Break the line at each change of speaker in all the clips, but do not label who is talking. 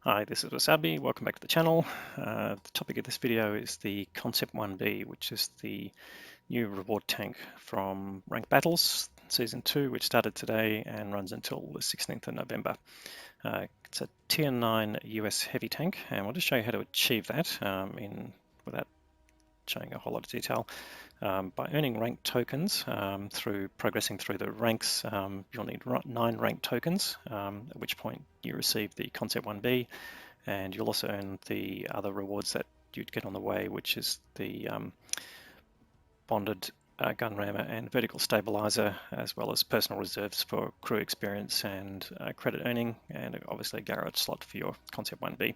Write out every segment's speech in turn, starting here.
Hi, this is Wasabi. Welcome back to the channel. The topic of this video is the Concept 1B, which is the new reward tank from Ranked Battles Season 2, which started today and runs until the 16th of November. It's a Tier 9 US heavy tank, and we'll just show you how to achieve that without showing a whole lot of detail. By earning ranked tokens through progressing through the ranks, you'll need 9 ranked tokens, at which point you receive the Concept 1B, and you'll also earn the other rewards that you'd get on the way, which is the bonded gun rammer and vertical stabilizer, as well as personal reserves for crew experience and credit earning, and obviously a garage slot for your Concept 1B.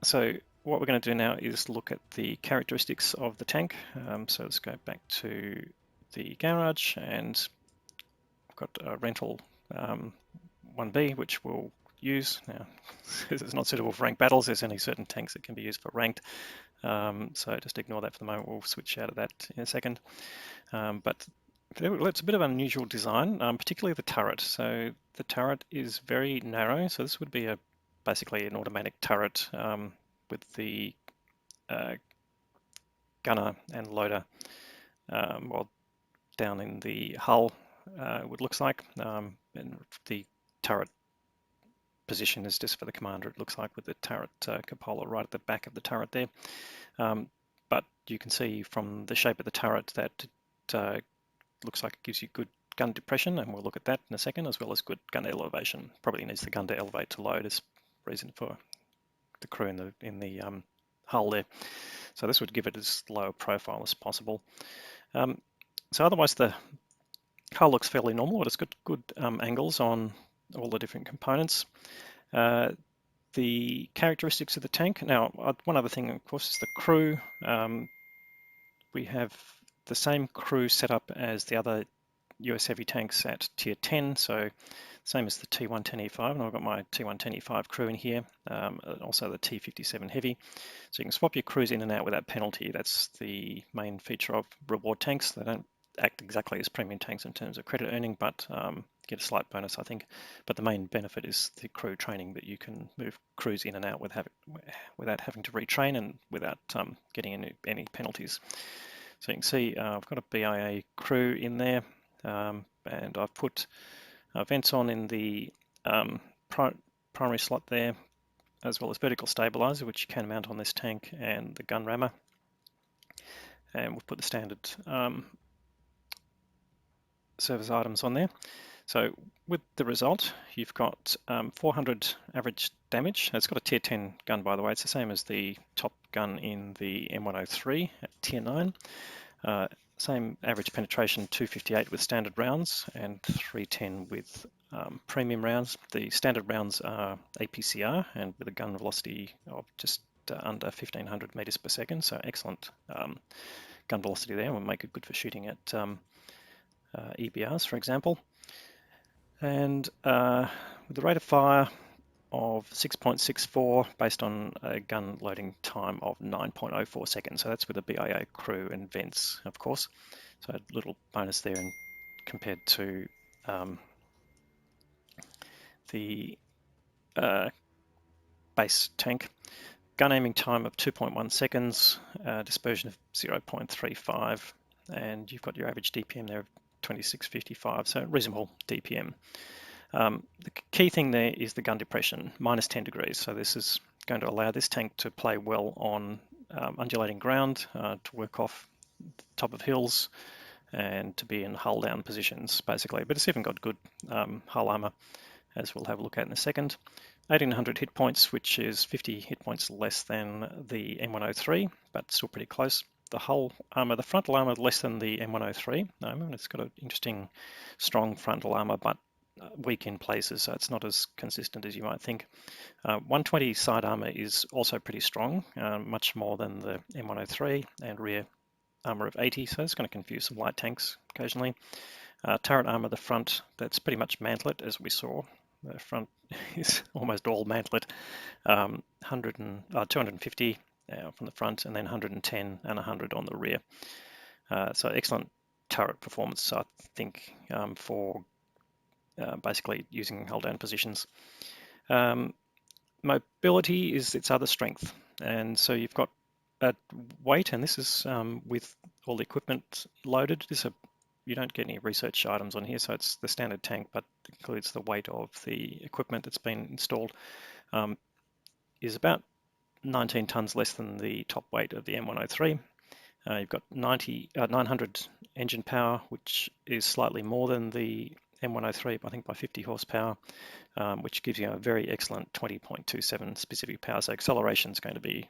So what we're going to do now is look at the characteristics of the tank. So let's go back to the garage, and I've got a rental 1B, which we'll use. Now, it's not suitable for ranked battles. There's only certain tanks that can be used for ranked. So just ignore that for the moment. We'll switch out of that in a second. But it's a bit of an unusual design, particularly the turret. So the turret is very narrow. So this would be basically an automatic turret with the gunner and loader down in the hull, it looks like, and the turret position is just for the commander, it looks like, with the turret cupola right at the back of the turret there. But you can see from the shape of the turret that it looks like it gives you good gun depression, and we'll look at that in a second, as well as good gun elevation. Probably needs the gun to elevate to load as reason for the crew in the hull there. So this would give it as low a profile as possible. So otherwise the hull looks fairly normal. It's got good angles on all the different components. The characteristics of the tank. Now, one other thing, of course, is the crew. We have the same crew set up as the other US heavy tanks at Tier 10, so same as the T110E5, and I've got my T110E5 crew in here, also the T57 heavy. So you can swap your crews in and out without penalty. That's the main feature of reward tanks. They don't act exactly as premium tanks in terms of credit earning, but get a slight bonus, I think. But the main benefit is the crew training, that you can move crews in and out without having to retrain and without getting any penalties. So you can see I've got a BIA crew in there, and I've put vents on in the primary slot there, as well as vertical stabilizer, which you can mount on this tank, and the gun rammer. And we'll put the standard service items on there. So with the result, you've got 400 average damage. It's got a tier 10 gun, by the way. It's the same as the top gun in the M103 at tier 9. Same average penetration, 258 with standard rounds and 310 with premium rounds. The standard rounds are APCR and with a gun velocity of just under 1500 meters per second. So excellent gun velocity there, and will make it good for shooting at EBRs, for example. And with the rate of fire of 6.64 based on a gun loading time of 9.04 seconds. So that's with a BIA crew and vents, of course. So a little bonus there compared to the base tank. Gun aiming time of 2.1 seconds, dispersion of 0.35, and you've got your average DPM there of 2655, so reasonable DPM. The key thing there is the gun depression, minus 10 degrees. So this is going to allow this tank to play well on undulating ground, to work off the top of hills, and to be in hull down positions, basically. But it's even got good hull armor, as we'll have a look at in a second. 1800 hit points, which is 50 hit points less than the M103, but still pretty close. The hull armor, the frontal armor, less than the M103. It's got an interesting, strong frontal armor, but weak in places, so it's not as consistent as you might think. 120 side armor is also pretty strong, much more than the M103, and rear armor of 80, so it's going to confuse some light tanks occasionally. Turret armor, the front, that's pretty much mantlet, as we saw. The front is almost all mantlet. 250 from the front, and then 110 and 100 on the rear. So excellent turret performance, I think, for basically using hold down positions. Mobility is its other strength, and so you've got weight, and this is with all the equipment loaded. You don't get any research items on here, so it's the standard tank, but it includes the weight of the equipment that's been installed. Is about 19 tonnes less than the top weight of the M103. You've got 900 engine power, which is slightly more than the M103, I think by 50 horsepower, which gives you a very excellent 20.27 specific power. So acceleration is going to be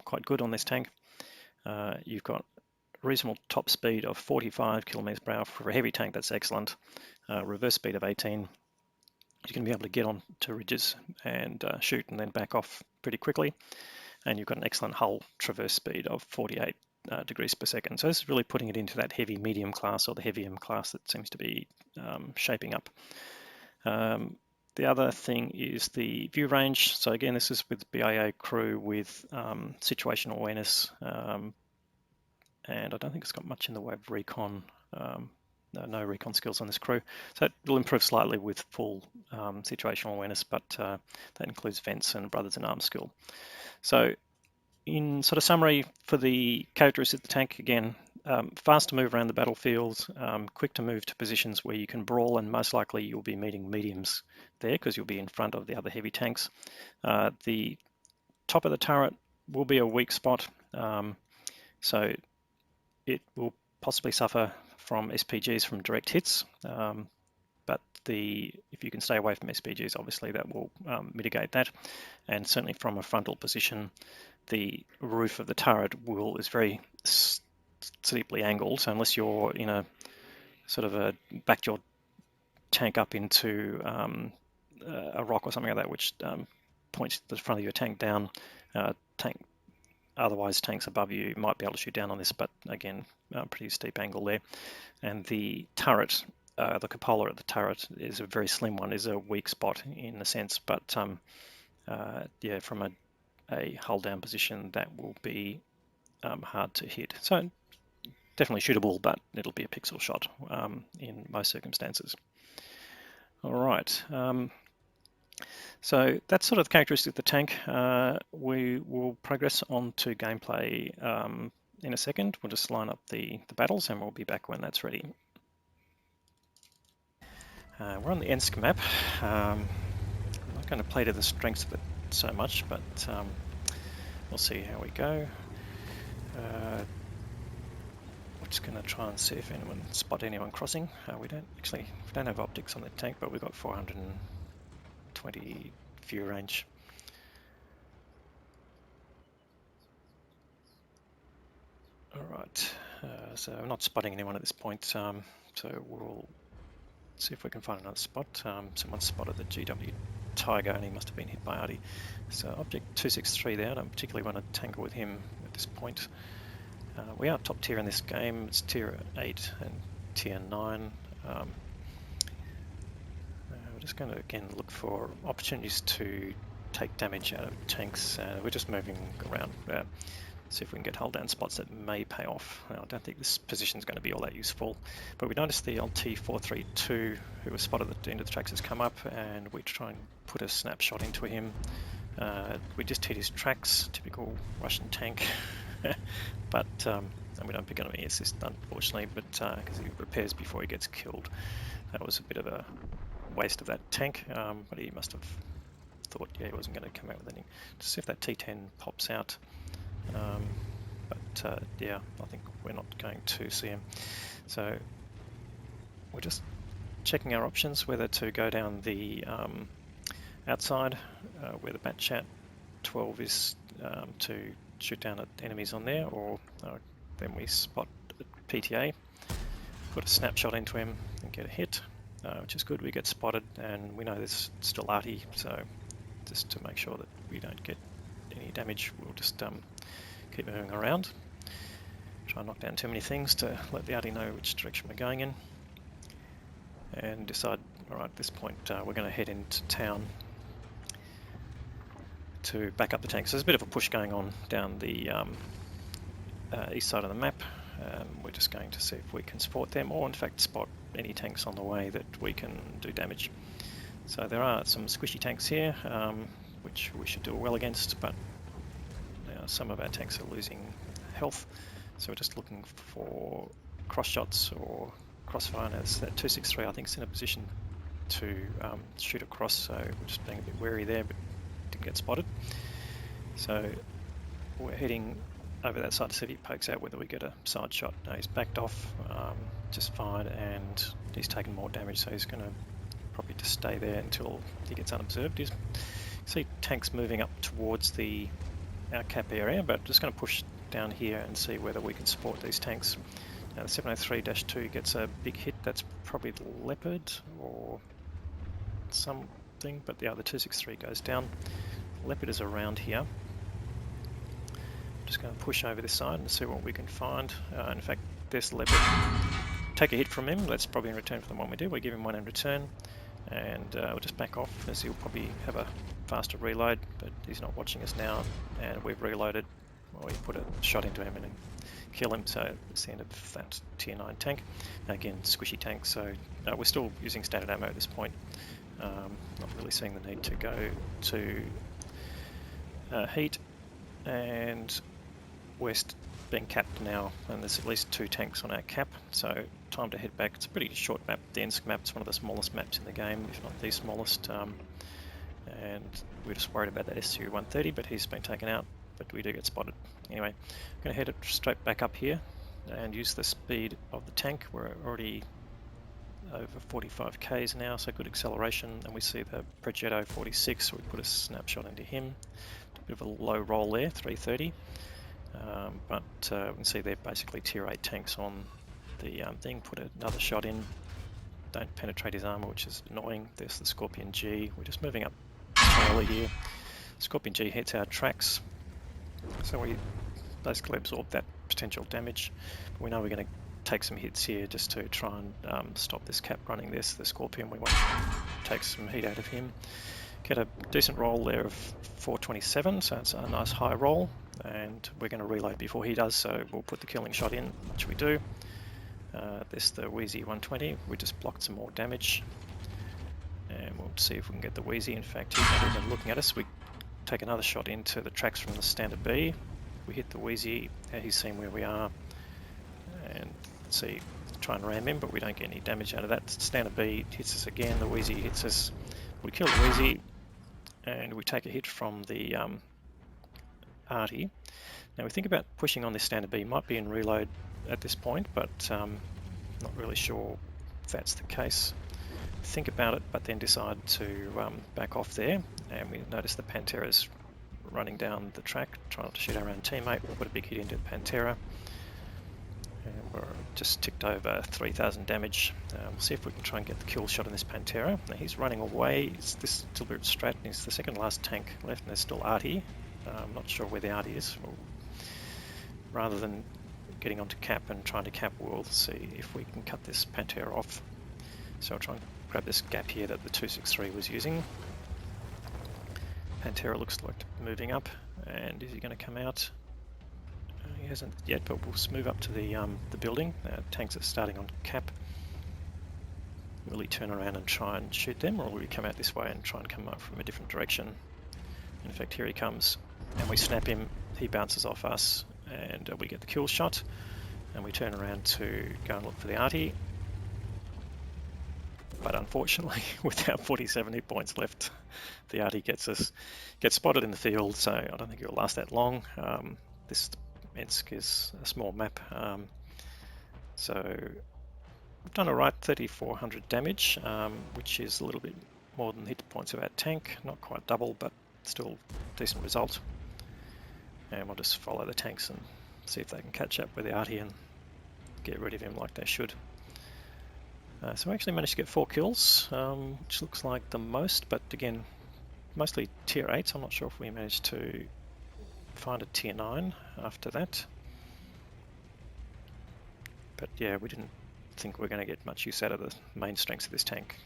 quite good on this tank. You've got reasonable top speed of 45 kilometers per hour for a heavy tank. That's excellent. Reverse speed of 18. You're going to be able to get on to ridges and shoot and then back off pretty quickly. And you've got an excellent hull traverse speed of 48 degrees per second. So this is really putting it into that heavy medium class, or the heavy M class, that seems to be shaping up. The other thing is the view range. So again, this is with BAA crew with situational awareness, and I don't think it's got much in the way of recon. No recon skills on this crew. So it will improve slightly with full situational awareness, but that includes vents and brothers in arms skill. So in sort of summary for the characteristics of the tank, again, fast to move around the battlefield, quick to move to positions where you can brawl, and most likely you'll be meeting mediums there because you'll be in front of the other heavy tanks. The top of the turret will be a weak spot, so it will possibly suffer from SPGs from direct hits, but if you can stay away from SPGs, obviously that will mitigate that. And certainly from a frontal position, the roof of the turret is very steeply angled, so unless you're in a sort of backed your tank up into a rock or something like that, which points the front of your tank down, otherwise tanks above you might be able to shoot down on this, but again, pretty steep angle there. And the turret, the cupola at the turret is a very slim one, is a weak spot in a sense, but yeah, from a hull down position, that will be hard to hit. So definitely shootable, but it'll be a pixel shot in most circumstances. All right. So that's sort of the characteristic of the tank. We will progress on to gameplay in a second. We'll just line up the battles and we'll be back when that's ready. We're on the Ensk map. I'm not going to play to the strengths of it so much, but we'll see how we go. We're just going to try and see if anyone spot anyone crossing. We don't have optics on the tank, but we've got 420 view range. All right, so I'm not spotting anyone at this point, so we'll see if we can find another spot. Someone spotted the GW Tiger and he must have been hit by Artie. So object 263 there, I don't particularly want to tangle with him at this point. We are top tier in this game. It's tier 8 and tier 9. We're just going to again look for opportunities to take damage out of tanks. We're just moving around, see if we can get hull down spots that may pay off. I don't think this position is going to be all that useful, but we noticed the LT-432 who was spotted at the end of the tracks has come up, and we try and put a snapshot into him. We just hit his tracks, typical Russian tank. But and we don't pick up any assist, unfortunately, but because he repairs before he gets killed. That was a bit of a waste of that tank, but he must have thought, yeah, he wasn't going to come out with anything. To see if that T10 pops out, but yeah, I think we're not going to see him. So we're just checking our options, whether to go down the outside where the Batchat 12 is to shoot down at enemies on there, or then we spot PTA, put a snapshot into him and get a hit, which is good. We get spotted and we know there's still Artie, so just to make sure that we don't get any damage, we'll just keep moving around. Try and knock down too many things to let the Artie know which direction we're going in, and decide, alright, at this point we're going to head into town to back up the tank. So there's a bit of a push going on down the east side of the map. We're just going to see if we can support them, or in fact spot any tanks on the way that we can do damage. So there are some squishy tanks here, which we should do well against, but some of our tanks are losing health. So we're just looking for cross shots or crossfire. Now that 263 I think is in a position to shoot across, so we're just being a bit wary there, but didn't get spotted. So we're heading over that side to see if he pokes out whether we get a side shot. No, he's backed off just fine, and he's taken more damage, so he's going to probably just stay there until he gets unobserved. You see tanks moving up towards our cap area, but just going to push down here and see whether we can support these tanks. Now the 703-2 gets a big hit. That's probably the Leopard or something, but the other 263 goes down. Leopard is around here. Just going to push over this side and see what we can find. In fact, this Leopard, take a hit from him. That's probably in return for the one we do. We give him one in return, and we'll just back off as he'll probably have a faster reload, but he's not watching us now, and we've reloaded. Well, we put a shot into him and kill him, so it's the end of that tier 9 tank. Again, squishy tank, so we're still using standard ammo at this point. Not really seeing the need to go to heat, and west being capped now, and there's at least 2 tanks on our cap, so time to head back. It's a pretty short map. The Ensk map is one of the smallest maps in the game, if not the smallest, and we're just worried about that SU-130, but he's been taken out, but we do get spotted. Anyway, I'm going to head it straight back up here and use the speed of the tank. We're already over 45 k's now, so good acceleration, and we see the Progetto 46, so we put a snapshot into him. A bit of a low roll there, 330, but we can see they're basically tier 8 tanks on the thing. Put another shot in, don't penetrate his armor, which is annoying. There's the Scorpion G. We're just moving up slowly here. Scorpion G hits our tracks, so we basically absorb that potential damage. We know we're going to take some hits here just to try and stop this cap running this. The Scorpion, we want to take some heat out of him. Get a decent roll there of 427, so it's a nice high roll, and we're going to reload before he does, so we'll put the killing shot in, which we do. This the Wheezy 120, we just blocked some more damage, and we'll see if we can get the Wheezy. In fact, he's not even looking at us. We take another shot into the tracks from the standard B. We hit the Wheezy, he's seen where we are, and let's see, try and ram him, but we don't get any damage out of that. Standard B hits us again, the Wheezy hits us. We kill the Wheezy, and we take a hit from the Arty. Now we think about pushing on this standard B. Might be in reload at this point, but not really sure if that's the case. Think about it, but then decide to back off there, and we notice the Pantera's running down the track, trying to shoot our own teammate. We'll put a big hit into the Pantera, and we're just ticked over 3,000 damage. We'll see if we can try and get the kill shot on this Pantera. Now he's running away. It's this Tilbury Strat, and he's the second last tank left, and there's still Arty. I'm not sure where the Arty is. Rather than getting onto cap and trying to cap, we'll see if we can cut this Pantera off. So I'll try and grab this gap here that the 263 was using. Pantera looks like moving up, and is he going to come out? He hasn't yet, but we'll move up to the building. Tanks are starting on cap. Will he turn around and try and shoot them, or will he come out this way and try and come up from a different direction? In fact, here he comes, and we snap him. He bounces off us, and we get the kill shot, and we turn around to go and look for the Arty. But unfortunately, with our 47 hit points left, the Arty gets spotted in the field, so I don't think it'll last that long. This Ensk is a small map, so we've done alright, 3,400 damage, which is a little bit more than the hit points of our tank. Not quite double, but still decent result. And we'll just follow the tanks and see if they can catch up with the Arty and get rid of him like they should. So we actually managed to get 4 kills, which looks like the most, but again, mostly tier 8, so I'm not sure if we managed to find a tier 9 after that. But yeah, we didn't think we were going to get much use out of the main strengths of this tank.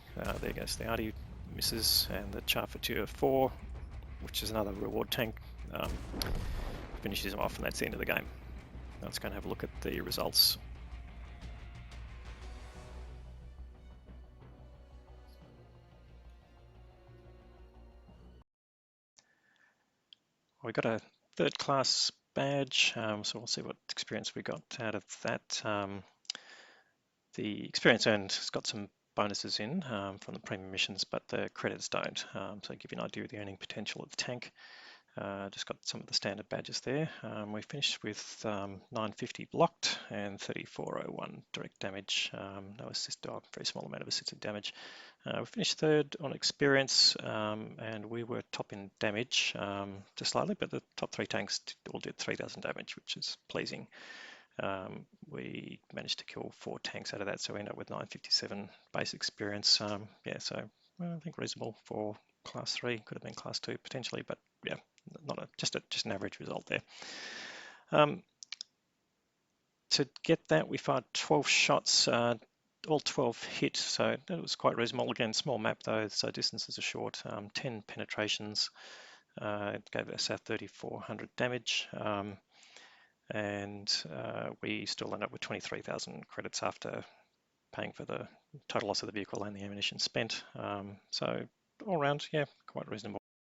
There goes the Arty, misses, and the Charfateur 4, which is another reward tank, finishes him off, and that's the end of the game. Let's go and have a look at the results. we got a third class badge, so we'll see what experience we got out of that. The experience earned has got some bonuses in from the premium missions, but the credits don't. So give you an idea of the earning potential of the tank. Just got some of the standard badges there. We finished with 950 blocked and 3401 direct damage. No assist, very small amount of assisted damage. We finished third on experience, and we were top in damage just slightly, but the top three tanks all did 3,000 damage, which is pleasing. We managed to kill 4 tanks out of that, so we ended up with 957 base experience. Yeah, so well, I think reasonable for class 3. Could have been class 2 potentially, but yeah, not just an average result there. To get that, we fired 12 shots, all 12 hit, so that was quite reasonable. Again, small map though, so distances are short. 10 penetrations gave us our 3,400 damage. And we still end up with 23,000 credits after paying for the total loss of the vehicle and the ammunition spent. So all around, yeah, quite reasonable.